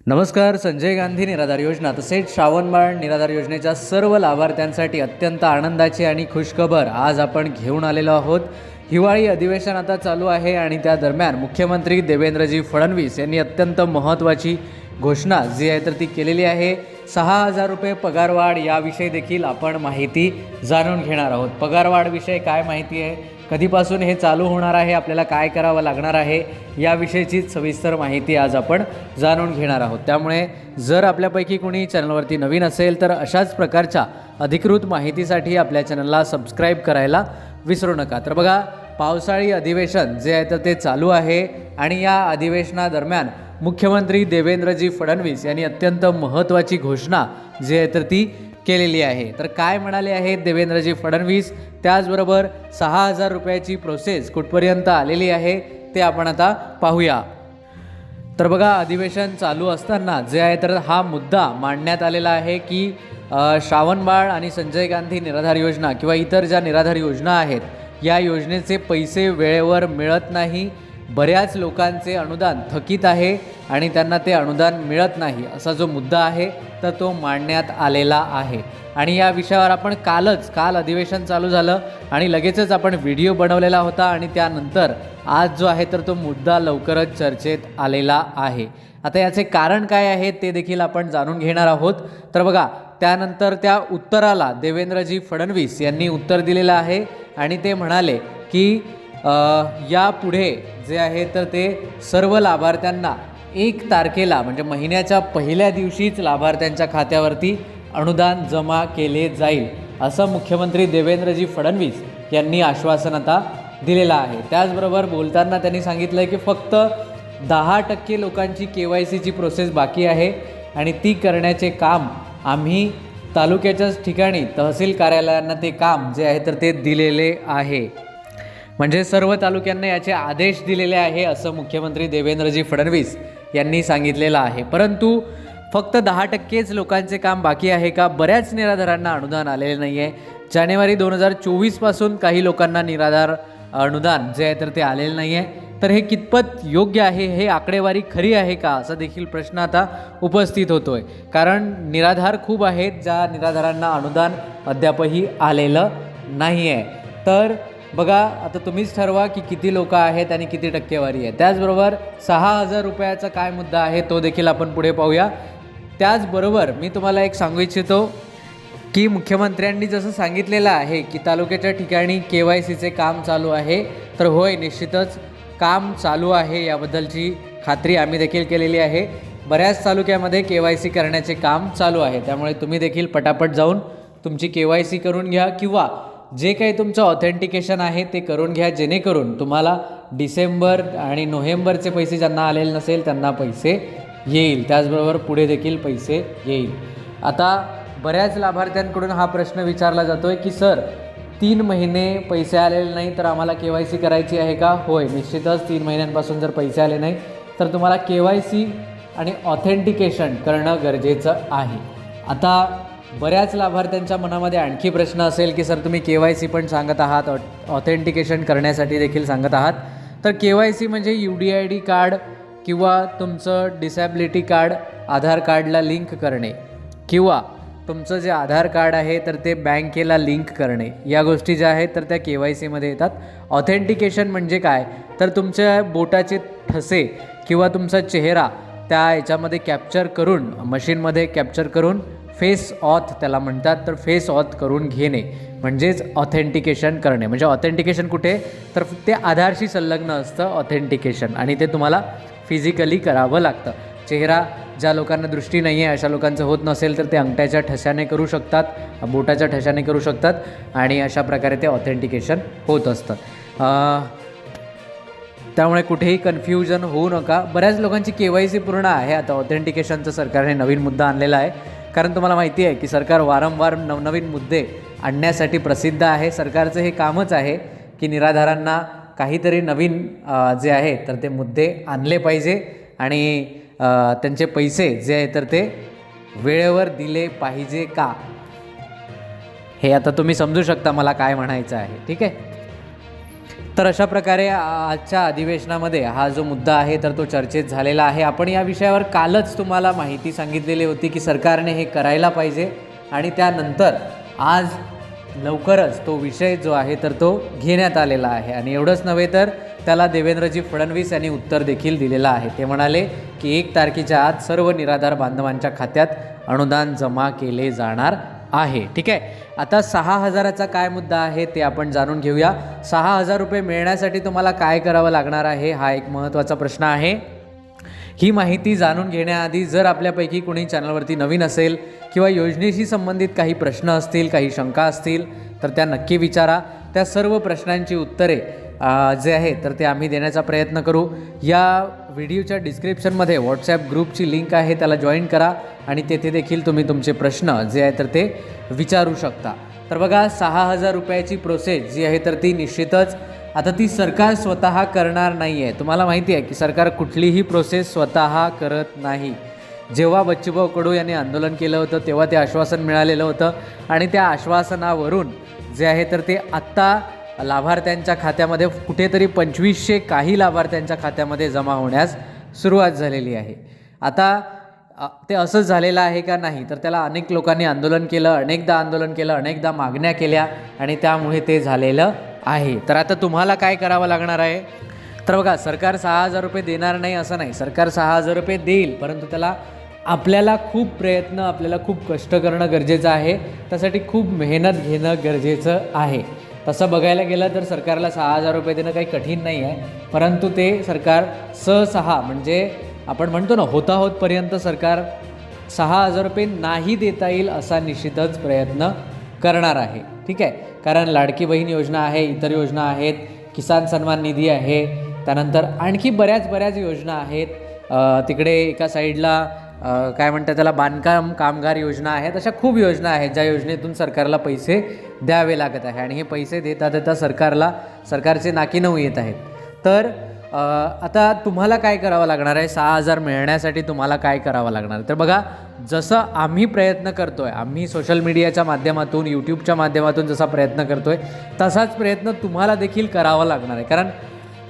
नमस्कार. संजय गांधी निराधार योजना तसेच श्रावणबाळ निराधार योजनेच्या सर्व लाभार्थ्यांसाठी अत्यंत आनंदाची आणि खुशखबर आज आपण घेऊन आलेलो आहोत. हिवाळी अधिवेशन आता चालू आहे आणि त्या दरम्यान मुख्यमंत्री देवेंद्रजी फडणवीस यांनी अत्यंत महत्त्वाची घोषणा जी आहे तर ती केलेली आहे. 6,000 रुपये पगारवाढ याविषयी देखील आपण माहिती जाणून घेणार आहोत. पगारवाढविषयी काय माहिती आहे, कधीपासून हे चालू होणार आहे, आपल्याला काय करावं लागणार आहे याविषयीचीच सविस्तर माहिती आज आपण जाणून घेणार आहोत. त्यामुळे जर आपल्यापैकी कोणी चॅनलवरती नवीन असेल तर अशाच प्रकारच्या अधिकृत माहितीसाठी आपल्या चॅनलला सबस्क्राईब करायला विसरू नका. तर बघा, पावसाळी अधिवेशन जे आहे तर ते चालू आहे आणि या अधिवेशनादरम्यान मुख्यमंत्री देवेंद्रजी फडणवीस यांनी अत्यंत महत्त्वाची घोषणा जी आहे तर ती केलेली आहे. तर काय म्हणाले आहेत देवेंद्रजी फडणवीस, त्याचबरोबर 6,000 रुपयाची प्रोसेस कुठपर्यंत आलेली आहे ते आपण आता पाहूया. तर बघा, अधिवेशन चालू असताना जे आहे तर हा मुद्दा मांडण्यात आलेला आहे की श्रावणबाळ आणि संजय गांधी निराधार योजना किंवा इतर ज्या निराधार योजना आहेत या योजनेचे पैसे वेळेवर मिळत नाही. बऱ्याच लोकांचे अनुदान थकीत आहे आणि त्यांना ते अनुदान मिळत नाही असा जो मुद्दा आहे तर तो मांडण्यात आलेला आहे. आणि या विषयावर आपण काल अधिवेशन चालू झालं आणि लगेचच आपण व्हिडिओ बनवलेला होता आणि त्यानंतर आज जो आहे तर तो मुद्दा लवकरच चर्चेत आलेला आहे. आता याचे कारण काय आहे ते देखील आपण जाणून घेणार आहोत. तर बघा, त्यानंतर त्या उत्तराला देवेंद्रजी फडणवीस यांनी उत्तर दिलेलं आहे आणि ते म्हणाले की यापुढे जे आहे तर ते सर्व लाभार्थ्यांना 1 तारखेला म्हणजे महिन्याच्या पहिल्या दिवशीच लाभार्थ्यांच्या खात्यावरती अनुदान जमा केले जाईल असं मुख्यमंत्री देवेंद्रजी फडणवीस यांनी आश्वासन आता दिलेलं आहे. त्याचबरोबर बोलताना त्यांनी सांगितलं की फक्त 10% लोकांची KYCची प्रोसेस बाकी आहे आणि ती करण्याचे काम आम्ही तालुक्याच्याच ठिकाणी तहसील कार्यालयांना ते काम जे आहे तर ते दिलेले आहे. म्हणजे सर्व तालुक्यांना याचे आदेश दिलेले आहे असं मुख्यमंत्री देवेंद्रजी फडणवीस यांनी सांगितलेलं आहे. परंतु फक्त 10%च लोकांचे काम बाकी आहे का? बऱ्याच निराधारांना अनुदान आलेले नाही आहे. जानेवारी 2024 पासून काही लोकांना निराधार अनुदान जे आहे तर ते आलेलं नाही आहे. तर हे कितपत योग्य आहे, हे आकडेवारी खरी आहे का असा देखील प्रश्न आता उपस्थित होतो आहे. कारण निराधार खूप आहेत ज्या निराधारांना अनुदान अद्यापही आलेलं नाही आहे. तर बघा, आता तुम्हीच ठरवा की किती लोक आहेत आणि किती टक्केवारी आहे. त्याचबरोबर 6,000 रुपयाचा काय मुद्दा आहे तो देखील आपण पुढे पाहूया. त्याचबरोबर मी तुम्हाला एक सांगू इच्छितो की मुख्यमंत्र्यांनी जसं सांगितलेलं आहे की तालुक्याच्या ठिकाणी KYCचे काम चालू आहे, तर होय, निश्चितच काम चालू आहे याबद्दलची खात्री आम्ही देखील केलेली आहे. बऱ्याच तालुक्यामध्ये KYC करण्याचे काम चालू आहे. त्यामुळे तुम्ही देखील पटापट जाऊन तुमची KYC करून घ्या किंवा जे काही तुमचं ऑथेंटिकेशन आहे ते करून घ्या, जेणेकरून तुम्हाला डिसेंबर आणि नोव्हेंबरचे पैसे ज्यांना आलेले नसेल त्यांना पैसे येईल. त्याचबरोबर पुढे देखील पैसे येईल. आता बऱ्याच लाभार्थ्यांकडून हा प्रश्न विचारला जातो आहे की सर, 3 महिने पैसे आलेले नाही तर आम्हाला KYC करायची आहे का? होय, निश्चितच 3 महिन्यांपासून जर पैसे आले नाही तर तुम्हाला KYC आणि ऑथेंटिकेशन करणं गरजेचं आहे. आता बऱ्याच लाभार्थ्यांच्या मनामध्ये आणखी प्रश्न असेल की सर, तुम्ही KYC पण सांगत आहात, ऑथेंटिकेशन करण्यासाठी देखील सांगत आहात. तर KYC म्हणजे UDID कार्ड किंवा तुमचं डिसॅबिलिटी कार्ड आधार कार्डला लिंक करणे किंवा तुमचं जे आधार कार्ड आहे तर ते बँकेला लिंक करणे, या गोष्टी ज्या आहेत तर त्या KYCमध्ये येतात. ऑथेंटिकेशन म्हणजे काय, तर तुमच्या बोटाचे ठसे किंवा तुमचा चेहरा त्या याच्यामध्ये कॅप्चर करून, मशीनमध्ये कॅप्चर करून फेस ऑथ त्याला म्हणतात, तर फेस ऑथ करून घेणे म्हणजेच ऑथेंटिकेशन करणे. म्हणजे ऑथेंटिकेशन कुठे, तर ते आधारशी संलग्न असतं ऑथेंटिकेशन आणि ते तुम्हाला फिजिकली करावं लागतं. चेहरा ज्या लोकांना दृष्टी नाही आहे अशा लोकांचं होत नसेल तर ते अंगठ्याच्या ठशाने करू शकतात, बोटाच्या ठशाने करू शकतात आणि अशा प्रकारे ते ऑथेंटिकेशन होत असतं. त्यामुळे कुठेही कन्फ्युजन होऊ नका. बऱ्याच लोकांची KYC पूर्ण आहे. आता ऑथेंटिकेशनचं सरकारने नवीन मुद्दा आणलेला आहे, कारण तुम्हाला माहिती आहे की सरकार वारंवार नवनवीन मुद्दे आणण्यासाठी प्रसिद्ध आहे. सरकारचं हे कामच आहे की निराधारांना काहीतरी नवीन जे आहे तर ते मुद्दे आणले पाहिजे आणि त्यांचे पैसे जे आहे तर ते वेळेवर दिले पाहिजे का, हे आता तुम्ही समजू शकता मला काय म्हणायचं आहे. ठीक आहे. तर अशा प्रकारे आजच्या अधिवेशनामध्ये हा जो मुद्दा आहे तर तो चर्चेत झालेला आहे. आपण या विषयावर कालच तुम्हाला माहिती सांगितलेली होती की सरकारने हे करायला पाहिजे आणि त्यानंतर आज लवकरच तो विषय जो आहे तर तो घेण्यात आलेला आहे. आणि एवढंच नव्हे तर त्याला देवेंद्रजी फडणवीस यांनी उत्तर देखील दिलेलं आहे. ते म्हणाले की 1 तारखेच्या आत सर्व निराधार बांधवांच्या खात्यात अनुदान जमा केले जाणार आहे. ठीक आहे. आता 6,000चा काय मुद्दा आहे ते आपण जाणून घेऊया. 6,000 रुपये मिळण्यासाठी तुम्हाला काय करावं लागणार आहे हा एक महत्त्वाचा प्रश्न आहे. ही माहिती जाणून घेण्याआधी जर आपल्यापैकी कोणी चॅनलवरती नवीन असेल किंवा योजनेशी संबंधित काही प्रश्न असतील, काही शंका असतील तर त्या नक्की विचारा. त्या सर्व प्रश्नांची उत्तरे जे आहे तर ते आम्ही देण्याचा प्रयत्न करू. या व्हिडिओच्या डिस्क्रिप्शनमध्ये व्हॉट्सॲप ग्रुपची लिंक आहे, त्याला जॉईन करा आणि तेथे देखील तुम्ही तुमचे प्रश्न जे आहे तर ते विचारू शकता. तर बघा 6,000 रुपयाची प्रोसेस जी आहे तर ती निश्चितच आता ती सरकार स्वतः करणार नाही आहे. तुम्हाला माहिती आहे की सरकार कुठलीही प्रोसेस स्वतः करत नाही. जेव्हा बच्चूभाऊ कडू यांनी आंदोलन केलं होतं तेव्हा ते आश्वासन मिळालेलं होतं आणि त्या आश्वासनावरून जे आहे तर ते आत्ता लाभार्थ्यांच्या खात्यामध्ये कुठेतरी 2500 काही लाभार्थ्यांच्या खात्यामध्ये जमा होण्यास सुरुवात झालेली आहे. आता ते असंच झालेलं आहे का नाही तर त्याला अनेक लोकांनी आंदोलन केलं, अनेकदा आंदोलन केलं, अनेकदा मागण्या केल्या आणि त्यामुळे ते झालेलं आहे. तर आता तुम्हाला काय करावं लागणार आहे तर बघा सरकार 6,000 रुपये देणार नाही असं नाही. सरकार 6,000 रुपये देईल, परंतु त्याला आपल्याला खूप प्रयत्न, आपल्याला खूप कष्ट करणं गरजेचं आहे. त्यासाठी खूप मेहनत घेणं गरजेचं आहे. तसं बघायला गेलं तर सरकारला 6,000 रुपये देणं काही कठीण नाही आहे, परंतु ते सरकार सहसा म्हणजे आपण म्हणतो ना होताहोतपर्यंत सरकार 6,000 रुपये नाही देता येईल असा निश्चितच प्रयत्न करणार आहे. ठीक आहे. कारण लाडकी बहीण योजना आहे, इतर योजना आहेत, किसान सन्मान निधी आहे, त्यानंतर आणखी बऱ्याच योजना आहेत. तिकडे एका साईडला काय म्हणतात त्याला बांधकाम कामगार योजना आहेत. अशा खूप योजना आहेत ज्या योजनेतून सरकारला पैसे द्यावे लागत आहे आणि हे पैसे देता सरकारचे नाकी नऊ येत आहेत. तर आता तुम्हाला काय करावं लागणार आहे, 6,000 मिळण्यासाठी तुम्हाला काय करावं लागणार. तर बघा जसं आम्ही प्रयत्न करतो आहे, आम्ही सोशल मीडियाच्या माध्यमातून, यूट्यूबच्या माध्यमातून जसा प्रयत्न करतो आहे तसाच प्रयत्न तुम्हाला देखील करावा लागणार आहे. कारण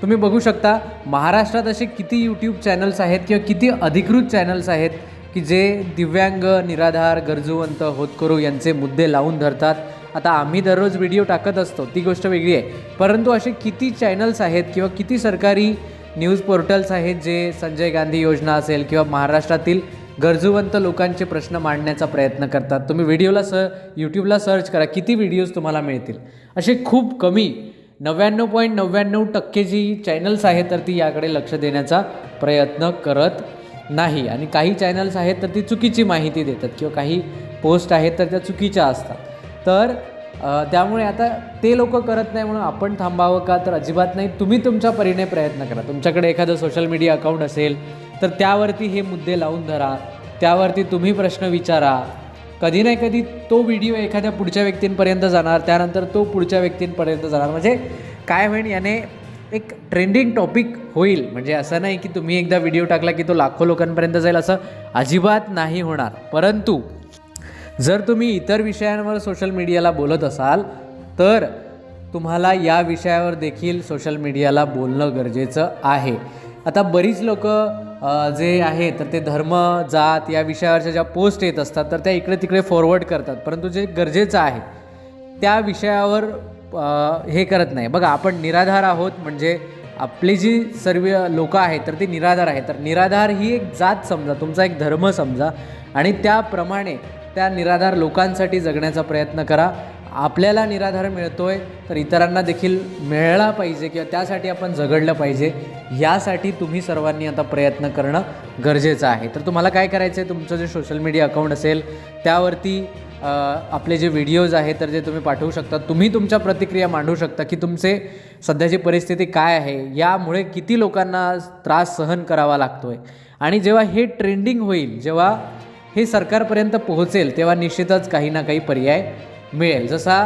तुम्ही बघू शकता महाराष्ट्रात असे किती यूट्यूब चॅनल्स आहेत किंवा किती अधिकृत चॅनल्स आहेत की जे दिव्यांग, निराधार, गरजूवंत, होतकरू यांचे मुद्दे लावून धरतात. आता आम्ही दररोज व्हिडिओ टाकत असतो ती गोष्ट वेगळी आहे, परंतु असे किती चॅनल्स आहेत किंवा किती सरकारी न्यूज पोर्टल्स आहेत जे संजय गांधी योजना असेल किंवा महाराष्ट्रातील गरजूवंत लोकांचे प्रश्न मांडण्याचा प्रयत्न करतात. तुम्ही यूट्यूबला सर्च करा, किती व्हिडिओज तुम्हाला मिळतील. असे खूप कमी 99.99% जी चॅनल्स आहेत तर ती याकडे लक्ष देण्याचा प्रयत्न करत नाही. आणि काही चॅनल्स आहेत तर ती चुकीची माहिती देतात किंवा काही पोस्ट आहेत तर त्या चुकीच्या असतात. तर त्यामुळे आता ते लोक करत नाही म्हणून आपण थांबावं का, तर अजिबात नाही. तुम्ही तुमच्या परीने प्रयत्न करा. तुमच्याकडे एखादं सोशल मीडिया अकाउंट असेल तर त्यावरती हे मुद्दे लावून धरा, त्यावरती तुम्ही प्रश्न विचारा. कधी नाही कधी तो व्हिडिओ एखाद्या पुढच्या व्यक्तींपर्यंत जाणार, त्यानंतर तो पुढच्या व्यक्तींपर्यंत जाणार. म्हणजे काय होईल, याने एक ट्रेंडिंग टॉपिक होईल. म्हणजे असं नाही की तुम्ही एकदा व्हिडिओ टाकला की तो लाखो लोकांपर्यंत जाईल, असं अजिबात नाही होणार. परंतु जर तुम्ही इतर विषयांवर सोशल मीडियाला बोलत असाल तर तुम्हाला या विषयावर देखील सोशल मीडियाला बोलणं गरजेचं आहे. आता बरीच लोक जे आहे तर ते धर्म, जात या विषयावरच्या ज्या पोस्ट येत असतात तर त्या इकडे तिकडे फॉरवर्ड करतात, परंतु जे गरजेचं आहे त्या विषयावर हे करत नाही. बघा आपण निराधार आहोत, म्हणजे आपली जी सर्व लोकं आहेत तर ती निराधार आहेत. तर निराधार ही एक जात समजा, तुमचा एक धर्म समजा आणि त्याप्रमाणे त्या निराधार लोकांसाठी जगण्याचा प्रयत्न करा. आपल्याला निराधार मिळतोय तर इतरांना देखील मिळाला पाहिजे किंवा त्यासाठी आपण झगडलं पाहिजे. यासाठी तुम्ही सर्वांनी आता प्रयत्न करणं गरजेचं आहे. तर तुम्हाला काय करायचं आहे, तुमचं जे सोशल मीडिया अकाउंट असेल त्यावरती आपले जे व्हिडिओज आहेत तर जे तुम्ही पाठवू शकता. तुम्ही तुमच्या प्रतिक्रिया मांडू शकता की तुमचे सध्याची परिस्थिती काय आहे, यामुळे किती लोकांना त्रास सहन करावा लागतो आहे. आणि जेव्हा हे ट्रेंडिंग होईल, जेव्हा हे सरकारपर्यंत पोहोचेल, तेव्हा निश्चितच काही ना काही पर्याय मिळेल. जसा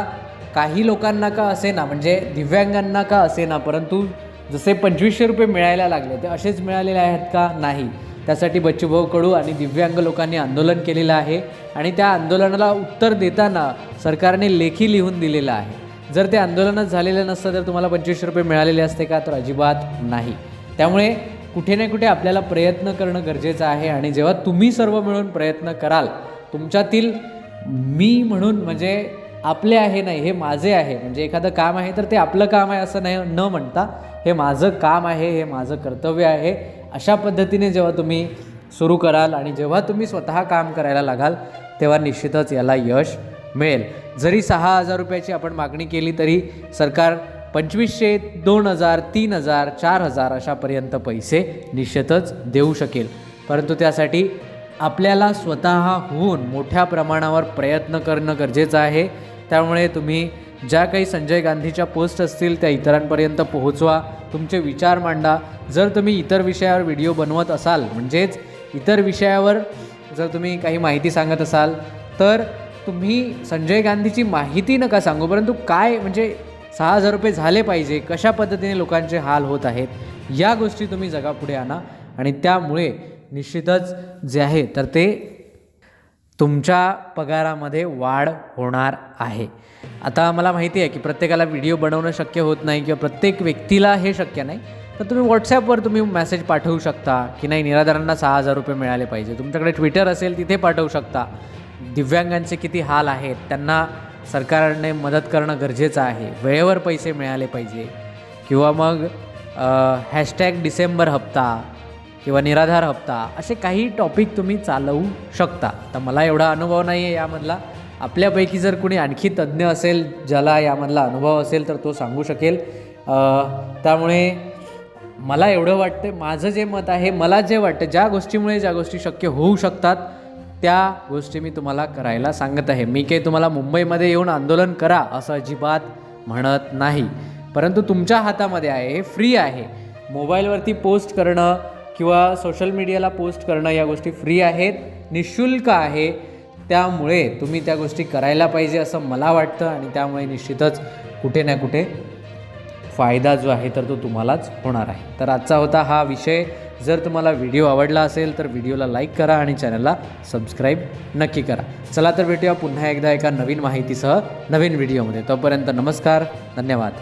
काही लोकांना का असेना, म्हणजे दिव्यांगांना का असेना, परंतु जसे 2500 रुपये मिळायला लागले ते असेच मिळालेले आहेत का, नाही. त्यासाठी बच्चूभाऊ कडू आणि दिव्यांग लोकांनी आंदोलन केलेलं आहे आणि त्या आंदोलनाला उत्तर देताना सरकारने लेखी लिहून दिलेलं आहे. जर ते आंदोलनच झालेलं नसतं तर तुम्हाला 2500 रुपये मिळालेले असते का? तर अजिबात नाही. त्यामुळे कुठे ना कुठे आपल्याला प्रयत्न करणं गरजेचं आहे आणि जेव्हा तुम्ही सर्व मिळून प्रयत्न कराल, तुमच्यातील मी म्हणून म्हणजे आपले आहे नाही, हे माझे आहे, म्हणजे एखादं काम आहे तर ते आपलं काम आहे असं नाही न म्हणता हे माझं काम आहे, हे माझं कर्तव्य आहे, अशा पद्धतीने जेव्हा तुम्ही सुरू कराल आणि जेव्हा तुम्ही स्वतः काम करायला लागाल तेव्हा निश्चितच याला यश मिळेल. जरी 6,000 रुपयाची आपण मागणी केली तरी सरकार 2500, 2,000, 3,000, 4,000 अशापर्यंत पैसे निश्चितच देऊ शकेल. परंतु त्यासाठी आपल्याला स्वतःहून मोठ्या प्रमाणावर प्रयत्न करणं गरजेचं आहे. त्यामुळे तुम्ही ज्या काही संजय गांधीच्या पोस्ट असतील त्या इतरांपर्यंत पोहोचवा, तुमचे विचार मांडा. जर तुम्ही इतर विषयावर व्हिडिओ बनवत असाल, म्हणजेच इतर विषयावर जर तुम्ही काही माहिती सांगत असाल तर तुम्ही संजय गांधीची माहिती नका सांगू, परंतु काय म्हणजे 6,000 रुपये झाले पाहिजे, कशा पद्धतीने लोकांचे हाल होत आहेत, या गोष्टी तुम्ही जगापुढे आणा आणि त्यामुळे निश्चितच जे आहे तर ते तुमच्या पगारामध्ये वाढ होणार आहे. आता मला माहिती आहे की प्रत्येकाला व्हिडिओ बनवणं शक्य होत नाही किंवा प्रत्येक व्यक्तीला हे शक्य नाही, तर तुम्ही व्हॉट्सॲपवर तुम्ही मेसेज पाठवू शकता की नाही निराधारांना 6,000 रुपये मिळाले पाहिजे. तुमच्याकडे ट्विटर असेल तिथे पाठवू शकता. दिव्यांगांचे किती हाल आहेत, त्यांना सरकारने मदत करणं गरजेचं आहे, वेळेवर पैसे मिळाले पाहिजे. किंवा मग #डिसेंबर हप्ता किंवा निराधार हप्ता असे काही टॉपिक तुम्ही चालवू शकता. तर मला एवढा अनुभव नाही आहे यामधला. आपल्यापैकी जर कोणी आणखी तज्ज्ञ असेल ज्याला यामधला अनुभव असेल तर तो सांगू शकेल. त्यामुळे मला एवढं वाटतं, माझं जे मत आहे, मला जे वाटतं ज्या गोष्टी शक्य होऊ शकतात त्या गोष्टी मी तुम्हाला करायला सांगत आहे. मी काही तुम्हाला मुंबईमध्ये येऊन आंदोलन करा असं अजिबात म्हणत नाही, परंतु तुमच्या हातामध्ये आहे, हे फ्री आहे. मोबाईलवरती पोस्ट करणं किंवा सोशल मीडियाला पोस्ट करणं या गोष्टी फ्री आहेत, निःशुल्क आहे. त्यामुळे तुम्ही त्या गोष्टी करायला पाहिजे असं मला वाटतं आणि त्यामुळे निश्चितच कुठे ना कुठे फायदा जो आहे तर तो तुम्हालाच होणार आहे. तर आजचा होता हा विषय. जर तुम्हाला व्हिडिओ आवडला असेल तर व्हिडिओला लाईक करा आणि चॅनलला सबस्क्राईब नक्की करा. चला तर भेटूया पुन्हा एकदा एका नवीन माहितीसह नवीन व्हिडिओमध्ये. तोपर्यंत नमस्कार, धन्यवाद.